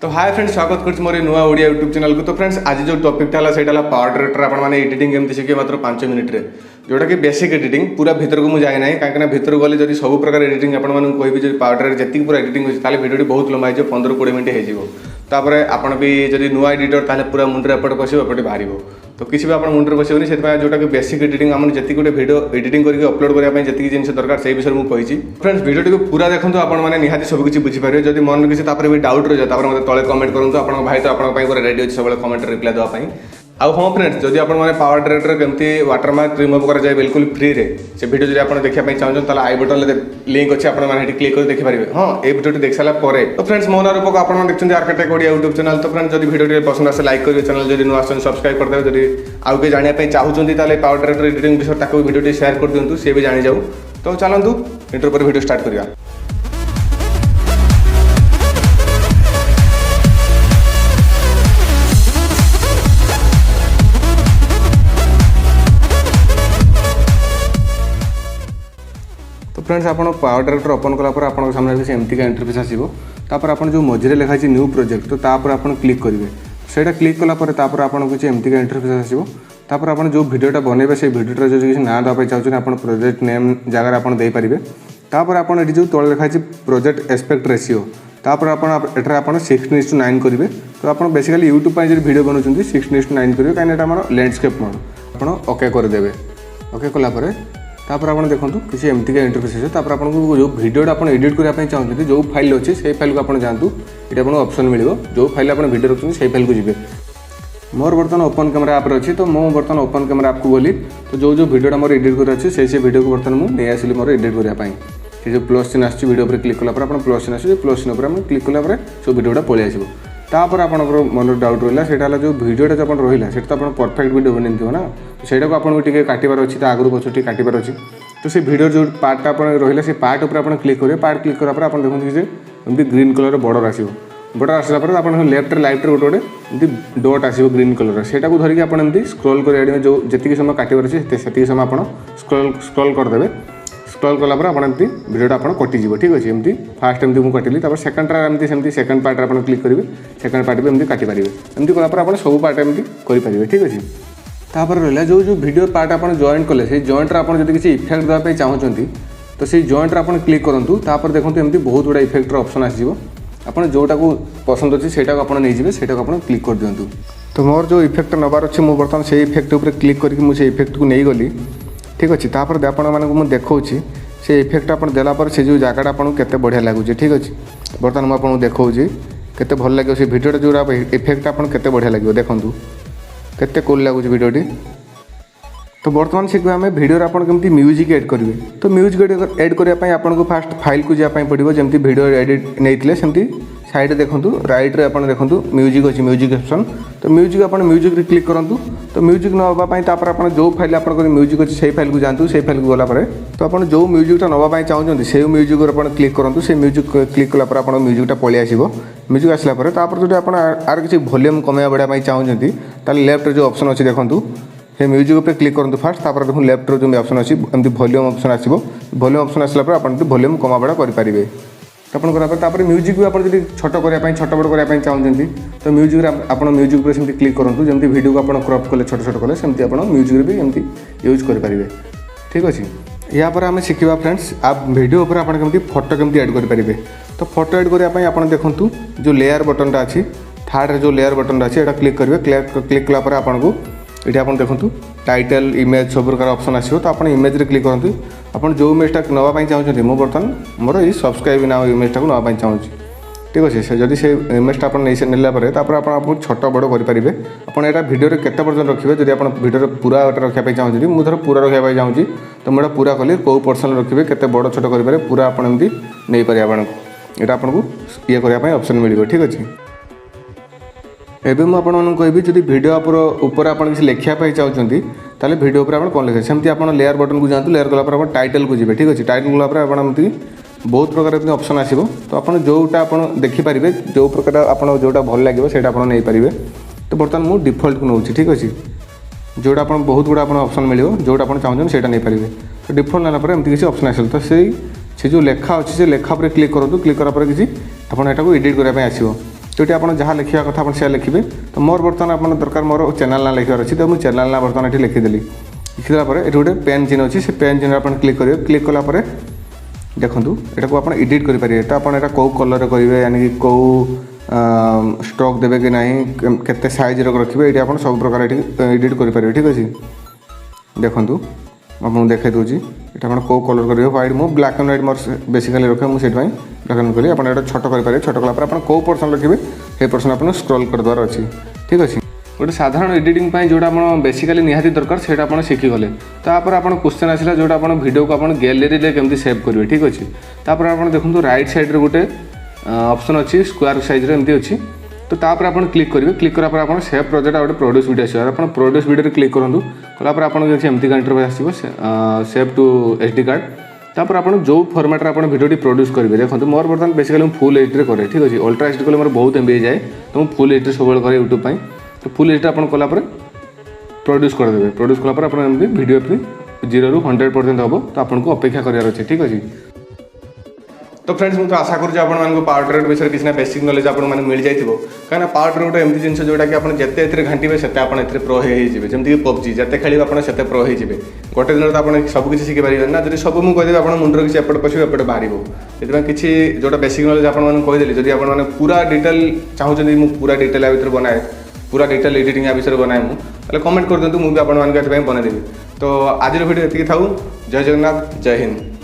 तो hi friends स्वागत कर मोर नुआ ओडिया यूट्यूब चैनल को। तो फ्रेंड्स आज जो टॉपिक था सेटा पावर डायरेक्टर आपण एडिटिंग केमती शिखे मात्र 5 मिनिट रे जोटा कि बेसिक एडिटिंग पूरा भीतर को मुझे ना कहीं भीतर गले जब सब प्रकार एडिटिंग आपको कहबी जो पावर डायरेक्टर जी पूरा एडिटिंग होती भिडियो बहुत लंबा हो 15-20 मिनट होपर आपड़ भी जब नुआ एडिटर ताले पूरा मुंडे एपटे पशो एपटे बाहर तो किसी भी आप मुंडे पशोनी से जोटा कि बेसिक एडिटिंग आम जी गोटे भिडियो एडिटिंग करके अपलोड करने जी जिन दरकार से विषय मुझे फ्रेंड्स भिडियो पूरा देखो आपने निहाती सब किसी बुझीपारे जब मन किसी भी डाउट रही है मतलब तले कमेंट करूँ आप भाई तो आप रेडी अच्छे सब कमेंट रिप्लाई देवाई आउ हाँ फ्रेंड्स जदि आप पावर डायरेक्टर केमती वाटरमार्क रिमूव कराए बिल्कुल फ्री रे से वीडियो जब आप देखा चाहते आई बटन लिंक अच्छे आपने क्लिक कर देखिपारे हाँ ये वीडियो देख सारा पर तो फ्रेंड्स मो रूपक आप देखते आर्किटेक्ट ओडिया यूट्यूब चैनल। तो फ्रेंड्स जब वीडियो पसंद आसे लाइक करेंगे चैनल जब नुआ सब्सक्राइब करदे जब आउ के जानापी चाहते पावर डायरेक्टर एडिटिंग विषय वीडियो शेयर कर दिंतु सी भी जानी जाऊ। तो चलतु इंटर पर वीडियो स्टार्ट करिया। तो फ्रेंड्स आप पावर डायरेक्टर ओपन कलापर आपको सामने से एमती का इंटरफेस आसो तापर आप जो मझे लिखाई न्यू प्रोजेक्ट तो तापर आप क्लिक करेंगे सेटा क्लिक कलापर आपको किसी एमती का इंटरफेस आसो तापर आप जो वीडियोटा बनइबे से वीडियोटा जो किसी ना देवाई चाहते आप प्रोजेक्ट नेम जगह आप देपारे तापर आप जो तले लिखाई प्रोजेक्ट एस्पेक्ट रेशियो तापर आप 16:9 करेंगे। तो आप बेसिकली यूट्यूब जो वीडियो बनाऊँ 16:9 करेंगे कहीं लैंडस्केप मोड आप ओके करदे ओके कलापर तापर आप देखो किसी एमती का इंटरफेस है तापर आपको जो वीडियोटा आप एडिट करने चाहते जो फाइल अच्छे से फाइल को आप जातु ये आपको ऑप्शन मिले जो फाइल आप वीडियो रखते से फाइल को जी मोर बर्तमान ओपन कैमरा आप अच्छी तो मुझे बर्तमान ओपन कैमरा आप को गली तो जो वीडियोटा मोर एडिट कर अच्छे से वीडियो को बर्तमान मुझे नहीं आसली मोर एडिट करने से जो प्लस चिन्ह आस वीडियो पर क्लिक कलापर आप प्लस चिन्ह आस प्लस चिन्ह पर क्लिक कलापर सब वीडियोटा पलि आसो तापर आप मन डाउट रहा है जो वीडियोटा जो रहा है तो आप परफेक्ट वीडियो बन थो ना सेटा को आपको काटार अच्छी आगुरी पछ काटार अच्छी तो से वीडियो जो पार्टा रहा से पार्ट उपर आप क्लिक करेंगे पार्ट क्लिक करापर आप देखते एमती ग्रीन कलर बॉर्डर आसो बॉर्डर आसला आप लेफ्ट राइट गोटे गोटे एमती डॉट आसो ग्रीन कलर से धरिकी आप स्क्रॉल कर जो जी समय काटार अच्छे से समय आप स्क्रॉल करदे स्क्रॉल कलापर आप वीडियोटा आप कटिज ठीक अच्छे एमती फास्ट एमती मुझे काटिली सेकेंडटा एमती सेमती सेकेंड पार्ट आप क्लिक करेंगे सेकेंड पार्ट भी एमती काटिपारे एमती कलापर आप सब पार्ट एमती करेंगे ठीक अच्छे। तापर रहा जो वीडियो पार्ट आप जॉइंट कले से जॉइंट्रे आप किसी इफेक्ट देवाई चाहते तो से जॉइंट्रे आप क्लिक करूँ तापर देखो एमती बहुत गुड़ा इफेक्टर ऑप्शन आसो आप जोटा को पसंद अच्छे से नहीं आप क्लिक कर दिंतु। तो मोर जो इफेक्ट नबार अच्छे मुझे बर्तमान से इफेक्ट उपर क्लिक करके मुझे इफेक्ट को नहीं गली ठीक अच्छे तापर आपको देखा से इफेक्ट आप देलापर से जो जगह आपको केते बढ़िया लगुच ठीक अच्छे बर्तमान मुझे आपको देखा केते भल लगे से वीडियो जो इफेक्ट आपको केते बढ़िया लगे देखूँ केते कूल लगुच वीडियोटी। तो बर्तमान सीखा आम वीडियो आप केमती म्यूजिक एड करेंगे तो म्यूजिक एड करने आपको फास्ट फाइल को जावाई पड़ो जमी वीडियो एडिट नहीं सेमती साइड देखूँ राइट आप देखूँ म्यूजिक अच्छी म्यूजिक ऑप्शन तो म्यूजिक आप म्यूजिक क्लिक करूँ तो म्यूजिक नापी आप जो फाइल आप म्यूजिक अच्छे से फाइल को जातु से फाइल को गलापर तो आप जो म्यूजिकटा नापी चाहते से म्यूजिक आप क्लिक करूँ से म्यूजिक क्लिक कलापर आप म्यूजिकटा पलि आसो म्यूजिक आसला जो आप आर किसी वॉल्यूम कमाया बढ़ाई चाहते ताले लेफ्ट जो ऑप्शन अच्छे देखूँ से म्यूजिक पर क्लिक करूँ फास्ट तापर देखो लेफ्ट जो ऑप्शन अच्छी एमती वॉल्यूम ऑप्शन आसो वॉल्यूम ऑप्शन आसला आप वॉल्यूम कमा बढ़ा करेंगे आपन म्यूजिक भी आप छोट करने छोट बड़ करने चाहते तो म्यूजिक आप म्यूजिक पर सेमती क्लिक करूँ जमी वीडियो को आप क्रॉप कले छोट छोट कले सेमती आप म्यूजिक भी एमती यूज करेंगे ठीक अच्छे। या पर आम शिखा फ्रेंड्स आप वीडियो पर आप फोटो केमती एड करेंगे तो फोटो एड करने आप देखूँ जो लेयर बटनटा अच्छी थर्ड जो लेयर बटन अच्छी यहाँ क्लिक करेंगे क्लिक कलापर आपको ये आप देखूँ टाइटल इमेज सब प्रकार ऑप्शन आसो तो आप इमेज क्लिक करूँ आप जो इमेजटा नापी चाहते मुझे बर्तमान मोर ये सब्सक्राइब ना इमेजटा को नापी चाहूँगी ठीक अच्छे से जदि से इमेजटा आप नापर आप छोट बड़ करेंगे आप यहाँ वीडियो केते पर्यटन रखिए जब आप वीडियो पूरा रखापी चाहते मुझे धर पूरा रखापी चाहूँगी तो मुझे पूरा कली कौ पर्सन रखिए केते बड़ छोट करेंगे पूरा आप एमती नहीं पारे आपको यहाँ आपको ये करने ऑप्शन मिले ठीक अच्छे। एवं मुझे कहबी जब वीडियो ऊपर आप किसी लिखापी चाहते ताले वीडियो पर आप कौन लिखे सेमती आप लेयर बटन को जातु लेयर कलापर आप टाइटल को जी ठीक अच्छे टाइटल कलापर आपमती बहुत प्रकार ऑप्शन आसो तो आप जोटा आप देखिपारे जो प्रकार आप जोटा भल लगे से नहीं पारे तो बर्तमान मुझे डिफॉल्ट को नौ ठीक अच्छे जोटा आप बहुत गुड़ा ऑप्शन मिले जोटा आप चाहते से नहीं पारे तो डिफॉल्ट नाला एमती किसी ऑप्शन आस तो से जो लेखा अच्छे से लेखा पर क्लिक करूँ क्लिक करापर किसी आप एडिट करने आसो जोटी आप जहाँ लिखा कथा आप लिखिए। तो मोर बर्तमान आप दरकार मोर चैनल ना लिखार अच्छी तो मुझे चैनल ना बर्तमान ये लिखिदेली। लिखिदेला ये गोटे पेन चिन्ह अच्छी से पेन चिन्ह आप क्लिक करेंगे। क्लिक कलापर देखूँ यहाँ को आप एडिट करेंगे। तो आप कौ कलर करेंगे यानी कि कौ स्ट्रोक देवे कि नहीं केते साइज रखिए ये आप सब प्रकार एडिट करेंगे। ठीक अच्छे देखूँ आपको देखे दूसरी ये आप कौ कलर करेंगे व्हाइट मु black and white more basically रखे मुझे ब्लैक एंड करी आप छोट करेंगे। छोट कलापर आप कौ पर्सन रखिए से पर्सन आप स्क्रॉल करदेवार अच्छी। ठीक अच्छे गोटे साधारण एडिटिंग जोटा आप बेसिकली निहाती दरकार से आप शिखीगले। तापर आप क्वेश्चन आसला जोटा आप वीडियो को आप गैलेरी केमती सेव करेंगे। ठीक अच्छे तापर आप देखो राइट साइड गोटे ऑप्शन अच्छी स्क्वायर साइज एमती अच्छी। तो तापर आप क्लिक करेंगे। क्लिक करापर आप सेव प्रोजेक्ट गोटे प्रोड्यूस वीडियो आसो आप प्रोड्यूस वीडियो क्लिक करूँ कलापर आप एमती इंटरफेस आसो सेव टू एसडी कार्ड। तापर आप जो फॉर्मेट आप वीडियो प्रोड्यूस करेंगे। देखो मोर बर्तमान बेसिकली फुल एचडी करे। ठीक अच्छे अल्ट्रा एचडी कले मोर बहुत एमबी जाए तो मुझे फुल एचडी सब करे यूट्यूब। तो फुल एचडी आप कलापर प्रोड्यूस करदे। प्रोड्यूस कलापर आप वीडियो 0 ରୁ 100% हम तो आपको अपेक्षा करार अच्छे। ठीक अच्छे तो फ्रेंड्स मुझे आशा करूँ आपको पावर ट्रेड विषय किसी बेसिक नॉलेज आपको मिल जाए कहीं पावर ट्रेड गोटे एमती जिन जोटा कि आप जिते घाटे से आप प्रो होइए जमीक पबजी जिते खेल आप प्रो होइए गोटे दिन तो आप सबकि शिखिपारे ना। जब सब मुझे कहीदेवी आप मुंडर किसी एपट पशु एपटे बाहर से किसी जोटा बेसिक नॉलेज आपदेली जब आप पूरा डिटेल चाहूँगी मुझे पूरा डिटेल या भर बनाए पूरा डिटेल एडिटिंग या विषय बनाए मुझे कमेंट कर दिखाँ मुझे आपदेवी। तो आज वीडियो ये था। जय जगन्नाथ जय हिंद।